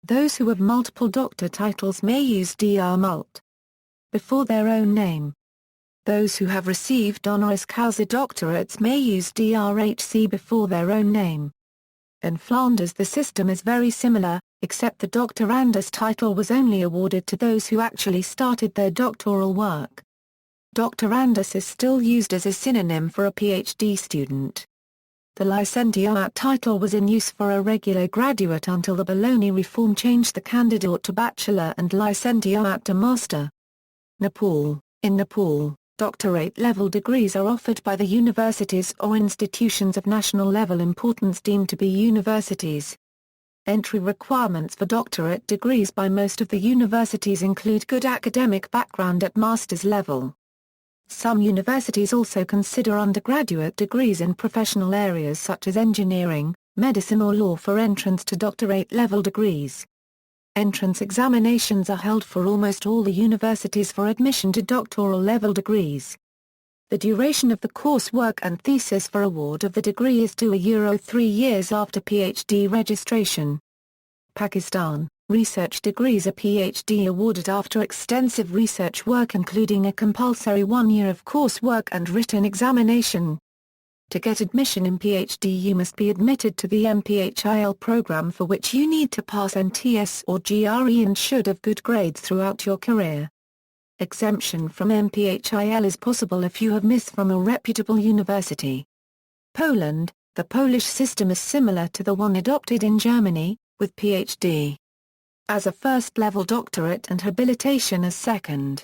Those who have multiple doctor titles may use Dr. Mult before their own name. Those who have received honoris causa doctorates may use DRHC before their own name. In Flanders the system is very similar, except the doctorandus title was only awarded to those who actually started their doctoral work. Doctorandus is still used as a synonym for a PhD student. The licentiate title was in use for a regular graduate until the Bologna reform changed the candidate to bachelor and licentiate to master. Nepal. In Nepal, doctorate-level degrees are offered by the universities or institutions of national level importance deemed to be universities. Entry requirements for doctorate degrees by most of the universities include good academic background at master's level. Some universities also consider undergraduate degrees in professional areas such as engineering, medicine or law for entrance to doctorate-level degrees. Entrance examinations are held for almost all the universities for admission to doctoral-level degrees. The duration of the coursework and thesis for award of the degree is €3 years after PhD registration. Pakistan. Research degrees are PhD awarded after extensive research work including a compulsory 1 year of coursework and written examination. To get admission in PhD you must be admitted to the MPHIL program, for which you need to pass NTS or GRE and should have good grades throughout your career. Exemption from MPHIL is possible if you have missed from a reputable university. Poland. The Polish system is similar to the one adopted in Germany, with PhD as a first-level doctorate and habilitation as second.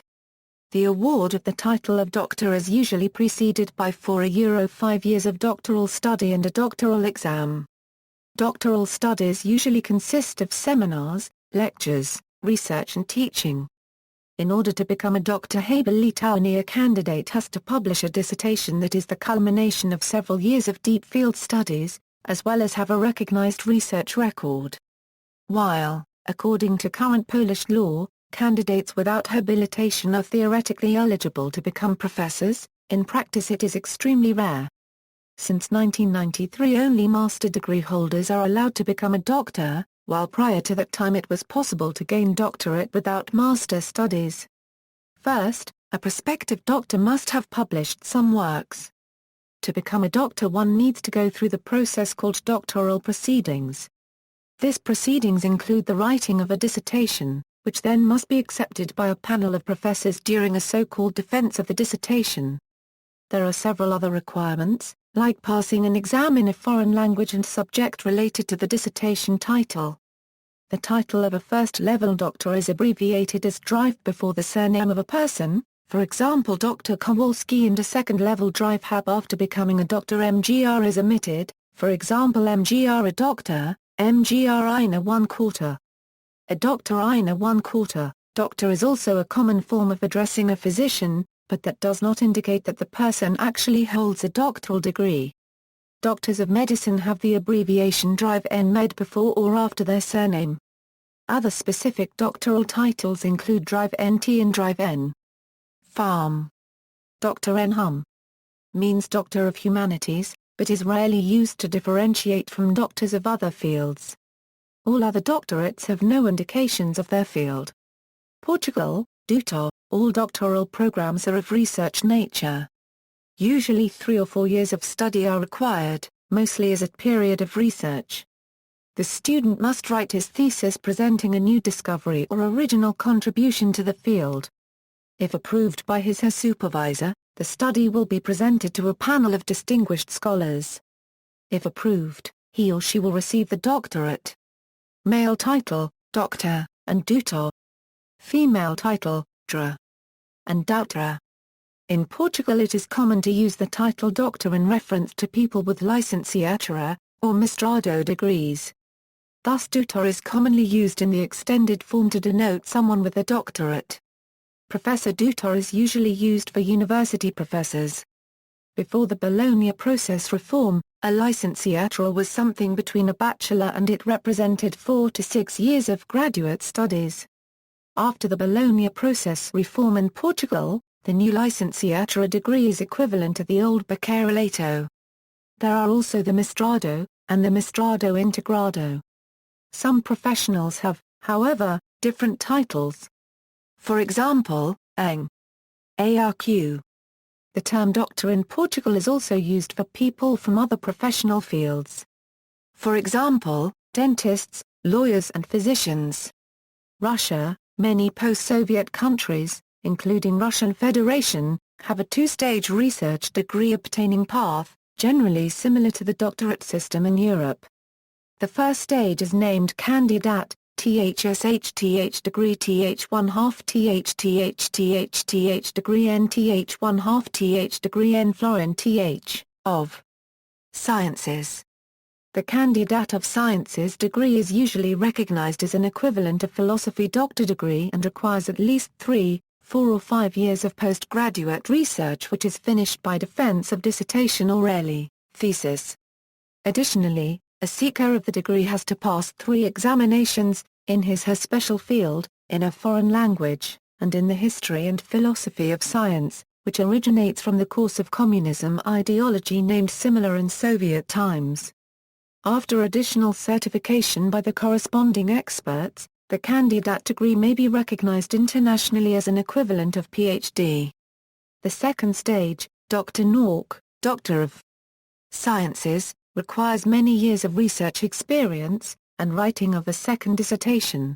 The award of the title of doctor is usually preceded by €5 years of doctoral study and a doctoral exam. Doctoral studies usually consist of seminars, lectures, research and teaching. In order to become a doctor habilitowni, a candidate has to publish a dissertation that is the culmination of several years of deep field studies, as well as have a recognized research record. While, according to current Polish law, candidates without habilitation are theoretically eligible to become professors, in practice it is extremely rare. Since 1993 only master degree holders are allowed to become a doctor, while prior to that time it was possible to gain doctorate without master studies. First, a prospective doctor must have published some works. To become a doctor one needs to go through the process called doctoral proceedings. These proceedings include the writing of a dissertation, which then must be accepted by a panel of professors during a so-called defense of the dissertation. There are several other requirements, like passing an exam in a foreign language and subject related to the dissertation title. The title of a first-level doctor is abbreviated as drive before the surname of a person, for example Dr. Kowalski, and a second-level drive hab after becoming a doctor. MGR is omitted, for example MGR a doctor, MGR eine 1/4. A doctor eine 1/4. Doctor is also a common form of addressing a physician, but that does not indicate that the person actually holds a doctoral degree. Doctors of medicine have the abbreviation drive N-Med before or after their surname. Other specific doctoral titles include drive NT and drive N. Pharm. Dr. N. Hum means Doctor of Humanities, but is rarely used to differentiate from doctors of other fields. All other doctorates have no indications of their field. Portugal. docere. All doctoral programs are of research nature. Usually 3 or 4 years of study are required, mostly as a period of research. The student must write his thesis presenting a new discovery or original contribution to the field. If approved by his/her supervisor, the study will be presented to a panel of distinguished scholars. If approved, he or she will receive the doctorate. Male title, doctor, and docere. Female title, docere and docere. In Portugal it is common to use the title doctor in reference to people with licenciatura, or mestrado degrees. Thus docere is commonly used in the extended form to denote someone with a doctorate. Professor docere is usually used for university professors. Before the Bologna process reform, a licenciatura was something between a bachelor and it represented 4 to 6 years of graduate studies. After the Bologna process reform in Portugal, the new licenciatura degree is equivalent to the old bacharelato. There are also the mestrado, and the mestrado integrado. Some professionals have, however, different titles. For example, Eng. ARQ. The term doctor in Portugal is also used for people from other professional fields. For example, dentists, lawyers and physicians. Russia. Many post-Soviet countries, including Russian Federation, have a 2-stage research degree obtaining path, generally similar to the doctorate system in Europe. The first stage is named Candidat, THSHTH degree TH1/2 THTHTHTH degree NTH1/2 TH degree N Florin TH, of Sciences. The Candidate of Sciences degree is usually recognized as an equivalent of philosophy doctor degree and requires at least 3, 4 or 5 years of postgraduate research which is finished by defense of dissertation or rarely, thesis. Additionally, a seeker of the degree has to pass 3 examinations, in his/her special field, in a foreign language, and in the history and philosophy of science, which originates from the course of communism ideology named similar in Soviet times. After additional certification by the corresponding experts, the candidate degree may be recognized internationally as an equivalent of PhD. The second stage, Dr. Norc, Doctor of Sciences, requires many years of research experience, and writing of a second dissertation.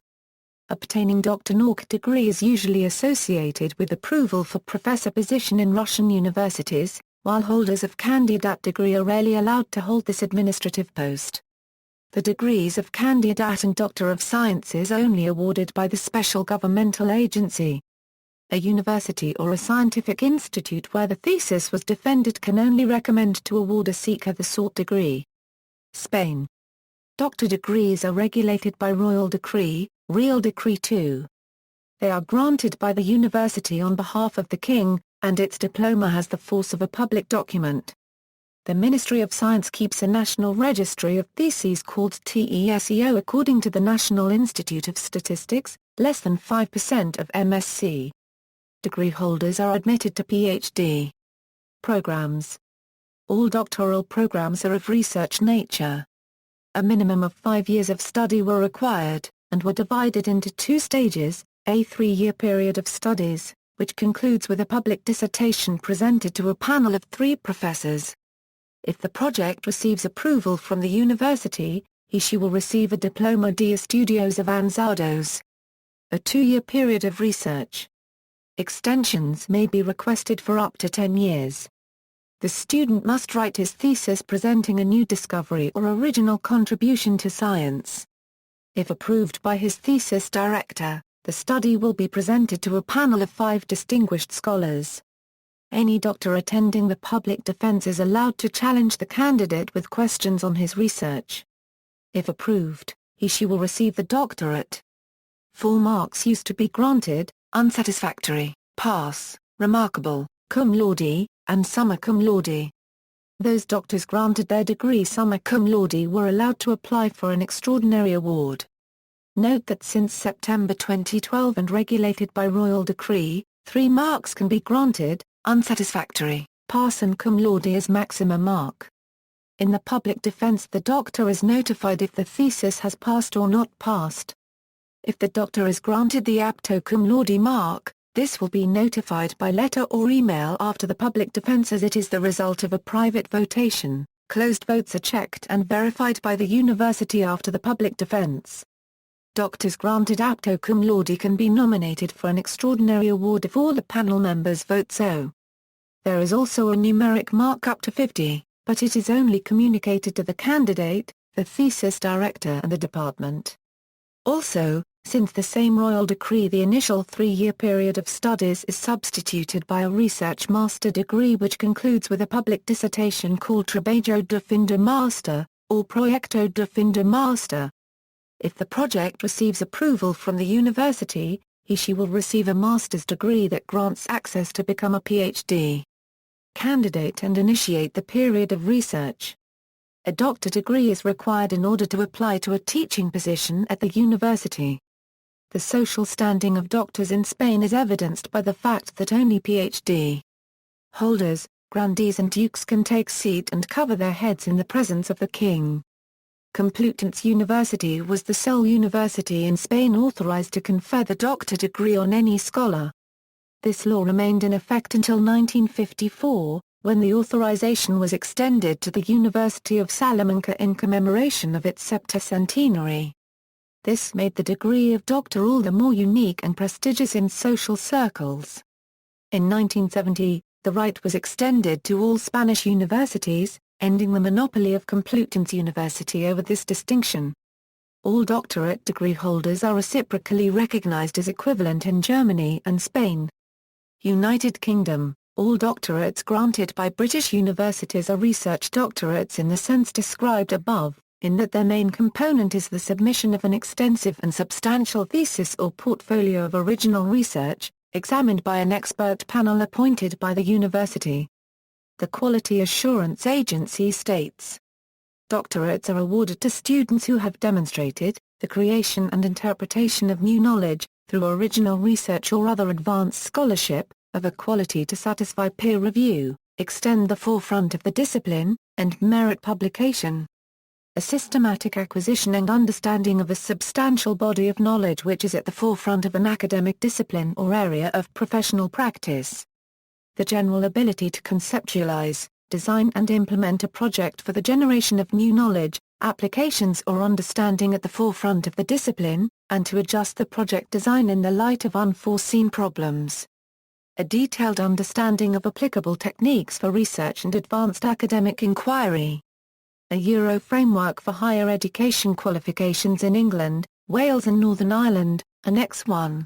Obtaining Dr. Norc degree is usually associated with approval for professor position in Russian universities, while holders of candidate degree are rarely allowed to hold this administrative post. The degrees of candidate and Doctor of Sciences are only awarded by the special governmental agency. A university or a scientific institute where the thesis was defended can only recommend to award a seeker the sought degree. Spain. Doctor degrees are regulated by Royal Decree, Real Decree 2. They are granted by the university on behalf of the king, and its diploma has the force of a public document. The Ministry of Science keeps a national registry of theses called TESEO. According to the National Institute of Statistics, less than 5% of MSc degree holders are admitted to PhD programs. All doctoral programs are of research nature. A minimum of 5 years of study were required, and were divided into 2 stages, a 3-year period of studies, which concludes with a public dissertation presented to a panel of 3 professors. If the project receives approval from the university, he/she will receive a Diploma de Estudios Avanzados. A 2-year period of research. Extensions may be requested for up to 10 years. The student must write his thesis presenting a new discovery or original contribution to science. If approved by his thesis director, the study will be presented to a panel of 5 distinguished scholars. Any doctor attending the public defense is allowed to challenge the candidate with questions on his research. If approved, he/she will receive the doctorate. 4 marks used to be granted: unsatisfactory, pass, remarkable, cum laude, and summa cum laude. Those doctors granted their degree summa cum laude were allowed to apply for an extraordinary award. Note that since September 2012 and regulated by Royal Decree, 3 marks can be granted: unsatisfactory, pass and cum laude as maximum mark. In the public defense, the doctor is notified if the thesis has passed or not passed. If the doctor is granted the apto cum laude mark, This will be notified by letter or email after the public defense, as it is the result of a private votation. Closed votes are checked and verified by the university after the public defense. Doctors granted apto cum laude can be nominated for an extraordinary award if all the panel members vote so. There is also a numeric mark up to 50, but it is only communicated to the candidate, the thesis director and the department. Also, since the same royal decree, the initial 3-year period of studies is substituted by a research master degree which concludes with a public dissertation called Trabalho de Fim de Master, or Proyecto de Fim de Master. If the project receives approval from the university, he/she will receive a master's degree that grants access to become a PhD candidate and initiate the period of research. A doctor degree is required in order to apply to a teaching position at the university. The social standing of doctors in Spain is evidenced by the fact that only PhD holders, grandees and dukes can take seat and cover their heads in the presence of the king. Complutense University was the sole university in Spain authorized to confer the doctor degree on any scholar. This law remained in effect until 1954, when the authorization was extended to the University of Salamanca in commemoration of its septuacentenary. This made the degree of doctor all the more unique and prestigious in social circles. In 1970, the right was extended to all Spanish universities, ending the monopoly of Complutense University over this distinction. All doctorate degree holders are reciprocally recognized as equivalent in Germany and Spain. United Kingdom: all doctorates granted by British universities are research doctorates in the sense described above, in that their main component is the submission of an extensive and substantial thesis or portfolio of original research, examined by an expert panel appointed by the university. The Quality Assurance Agency states, doctorates are awarded to students who have demonstrated the creation and interpretation of new knowledge, through original research or other advanced scholarship, of a quality to satisfy peer review, extend the forefront of the discipline, and merit publication. A systematic acquisition and understanding of a substantial body of knowledge which is at the forefront of an academic discipline or area of professional practice. The general ability to conceptualize, design and implement a project for the generation of new knowledge, applications or understanding at the forefront of the discipline, and to adjust the project design in the light of unforeseen problems. A detailed understanding of applicable techniques for research and advanced academic inquiry. A Euro framework for higher education qualifications in England, Wales and Northern Ireland, Annex 1.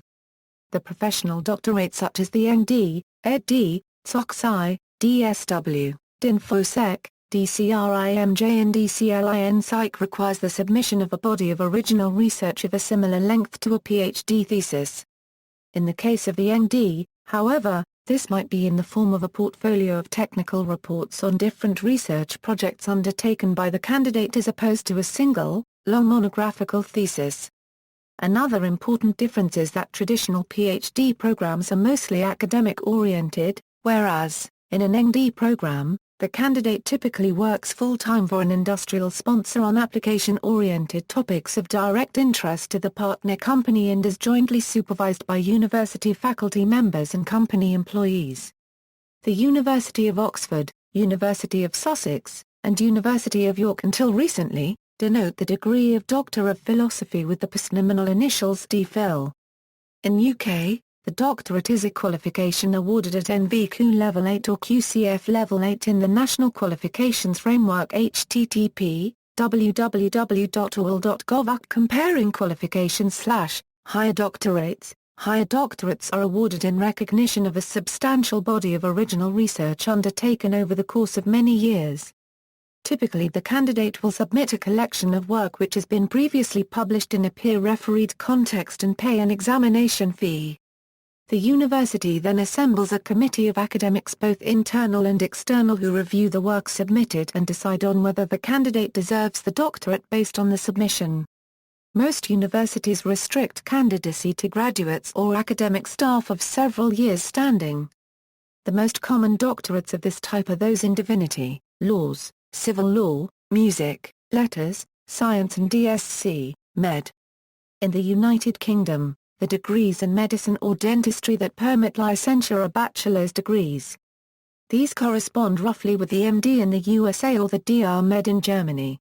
The professional doctorate such as the MD, Ed.D., Soc.Sci., DSW, DInfoSec, DCRIMJ and DCLIN Psych requires the submission of a body of original research of a similar length to a PhD thesis. In the case of the MD, however, this might be in the form of a portfolio of technical reports on different research projects undertaken by the candidate as opposed to a single, long monographical thesis. Another important difference is that traditional PhD programs are mostly academic-oriented, whereas, in an MD program, the candidate typically works full-time for an industrial sponsor on application-oriented topics of direct interest to the partner company and is jointly supervised by university faculty members and company employees. The University of Oxford, University of Sussex, and University of York until recently, denote the degree of Doctor of Philosophy with the postnominal initials D.Phil. In UK, the doctorate is a qualification awarded at NVQ Level 8 or QCF Level 8 in the National Qualifications Framework. http://www.oil.gov. Comparing qualifications / higher doctorates. Higher doctorates are awarded in recognition of a substantial body of original research undertaken over the course of many years. Typically the candidate will submit a collection of work which has been previously published in a peer-refereed context and pay an examination fee. The university then assembles a committee of academics both internal and external who review the work submitted and decide on whether the candidate deserves the doctorate based on the submission. Most universities restrict candidacy to graduates or academic staff of several years' standing. The most common doctorates of this type are those in divinity, laws, civil law, music, letters, science and DSc, Med. In the United Kingdom, the degrees in medicine or dentistry that permit licensure are bachelor's degrees. These correspond roughly with the MD in the USA or the DR Med in Germany.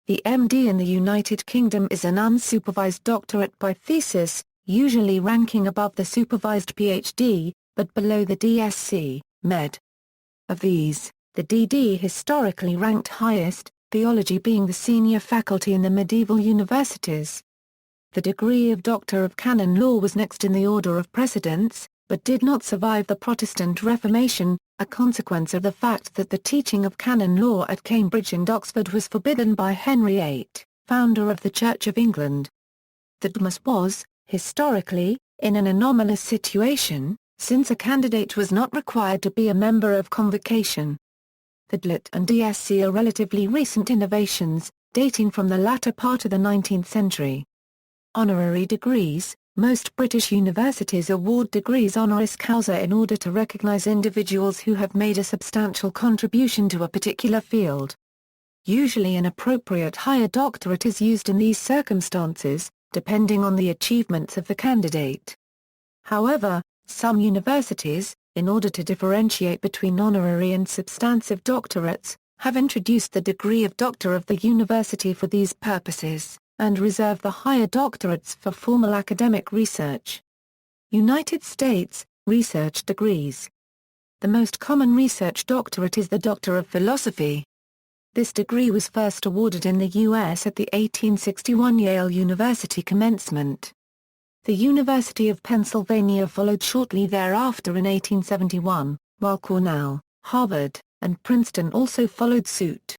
The MD in the United Kingdom is an unsupervised doctorate by thesis, usually ranking above the supervised PhD, but below the DSc, Med. Of these, the DD historically ranked highest, theology being the senior faculty in the medieval universities. The degree of Doctor of Canon Law was next in the order of precedence, but did not survive the Protestant Reformation, a consequence of the fact that the teaching of canon law at Cambridge and Oxford was forbidden by Henry VIII, founder of the Church of England. The DMAS was, historically, in an anomalous situation, since a candidate was not required to be a member of convocation. The DLIT and DSc are relatively recent innovations, dating from the latter part of the 19th century. Honorary degrees. Most British universities award degrees honoris causa in order to recognise individuals who have made a substantial contribution to a particular field. Usually an appropriate higher doctorate is used in these circumstances, depending on the achievements of the candidate. However, some universities, in order to differentiate between honorary and substantive doctorates, have introduced the degree of Doctor of the University for these purposes, and reserve the higher doctorates for formal academic research. United States, research degrees. The most common research doctorate is the Doctor of Philosophy. This degree was first awarded in the U.S. at the 1861 Yale University commencement. The University of Pennsylvania followed shortly thereafter in 1871, while Cornell, Harvard, and Princeton also followed suit.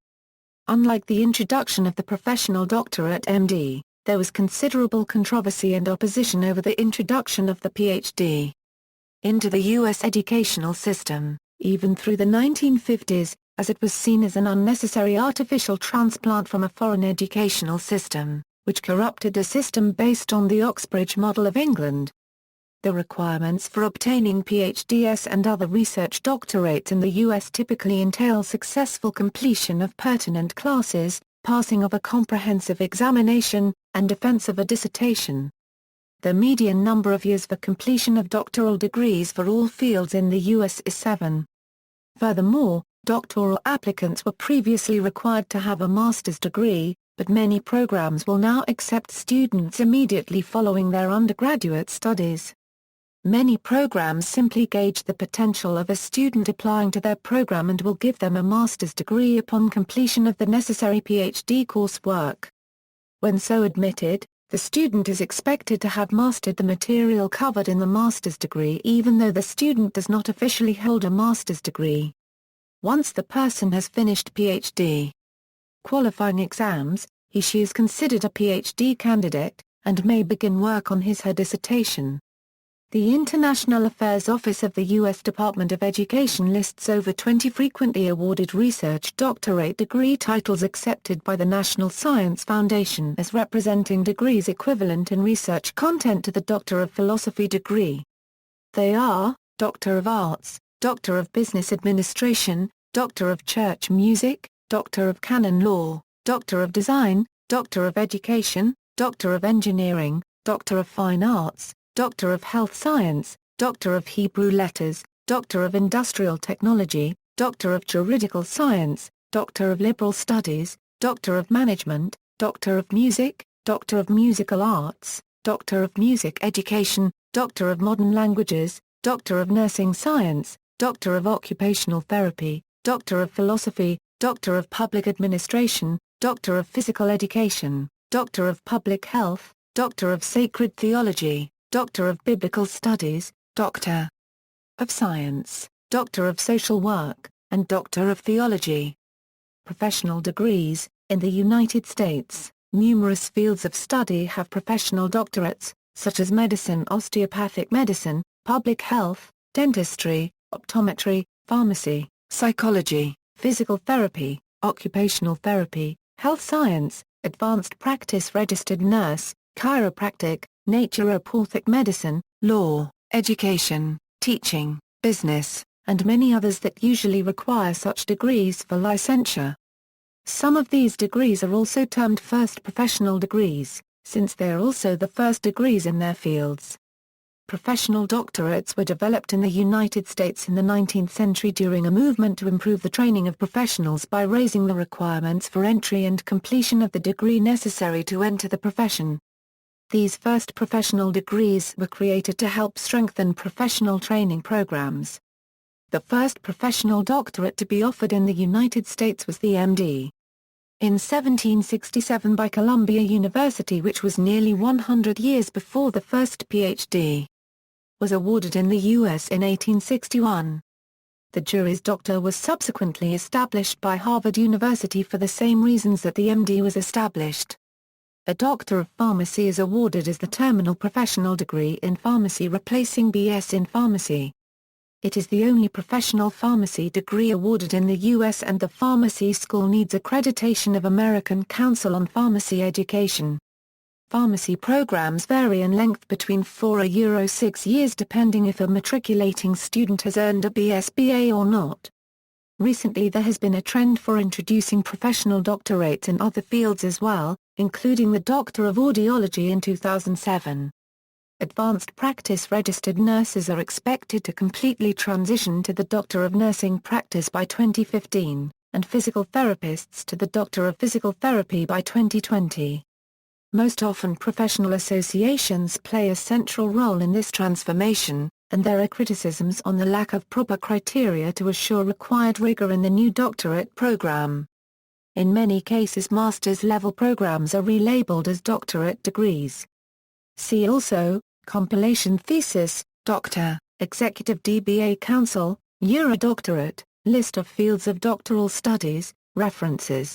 Unlike the introduction of the professional doctorate MD, there was considerable controversy and opposition over the introduction of the PhD into the U.S. educational system, even through the 1950s, as it was seen as an unnecessary artificial transplant from a foreign educational system, which corrupted a system based on the Oxbridge model of England. The requirements for obtaining PhDs and other research doctorates in the U.S. typically entail successful completion of pertinent classes, passing of a comprehensive examination, and defense of a dissertation. The median number of years for completion of doctoral degrees for all fields in the U.S. is 7. Furthermore, doctoral applicants were previously required to have a master's degree, but many programs will now accept students immediately following their undergraduate studies. Many programs simply gauge the potential of a student applying to their program and will give them a master's degree upon completion of the necessary PhD coursework. When so admitted, the student is expected to have mastered the material covered in the master's degree even though the student does not officially hold a master's degree. Once the person has finished PhD qualifying exams, he/she is considered a PhD candidate, and may begin work on his/her dissertation. The International Affairs Office of the U.S. Department of Education lists over 20 frequently awarded research doctorate degree titles accepted by the National Science Foundation as representing degrees equivalent in research content to the Doctor of Philosophy degree. They are, Doctor of Arts, Doctor of Business Administration, Doctor of Church Music, Doctor of Canon Law, Doctor of Design, Doctor of Education, Doctor of Engineering, Doctor of Fine Arts, Doctor of Health Science, Doctor of Hebrew Letters, Doctor of Industrial Technology, Doctor of Juridical Science, Doctor of Liberal Studies, Doctor of Management, Doctor of Music, Doctor of Musical Arts, Doctor of Music Education, Doctor of Modern Languages, Doctor of Nursing Science, Doctor of Occupational Therapy, Doctor of Philosophy, Doctor of Public Administration, Doctor of Physical Education, Doctor of Public Health, Doctor of Sacred Theology, Doctor of Biblical Studies, Doctor of Science, Doctor of Social Work, and Doctor of Theology. Professional degrees. In the United States, numerous fields of study have professional doctorates, such as medicine, osteopathic medicine, public health, dentistry, optometry, pharmacy, psychology, physical therapy, occupational therapy, health science, advanced practice registered nurse, chiropractic, naturopathic medicine, law, education, teaching, business, and many others that usually require such degrees for licensure. Some of these degrees are also termed first professional degrees, since they are also the first degrees in their fields. Professional doctorates were developed in the United States in the 19th century during a movement to improve the training of professionals by raising the requirements for entry and completion of the degree necessary to enter the profession. These first professional degrees were created to help strengthen professional training programs. The first professional doctorate to be offered in the United States was the M.D. in 1767 by Columbia University, which was nearly 100 years before the first Ph.D. was awarded in the U.S. in 1861. The Juris Doctor was subsequently established by Harvard University for the same reasons that the M.D. was established. A Doctor of Pharmacy is awarded as the terminal professional degree in pharmacy, replacing B.S. in pharmacy. It is the only professional pharmacy degree awarded in the U.S., and the pharmacy school needs accreditation of American Council on Pharmacy Education. Pharmacy programs vary in length between 4 and 6 years depending if a matriculating student has earned a BS/BA or not. Recently there has been a trend for introducing professional doctorates in other fields as well, including the Doctor of Audiology in 2007. Advanced practice registered nurses are expected to completely transition to the Doctor of Nursing practice by 2015, and physical therapists to the Doctor of Physical Therapy by 2020. Most often professional associations play a central role in this transformation, and there are criticisms on the lack of proper criteria to assure required rigor in the new doctorate program. In many cases master's level programs are relabeled as doctorate degrees. See also, compilation thesis, Doctor, Executive DBA Council, Doctorate, List of fields of doctoral studies, references.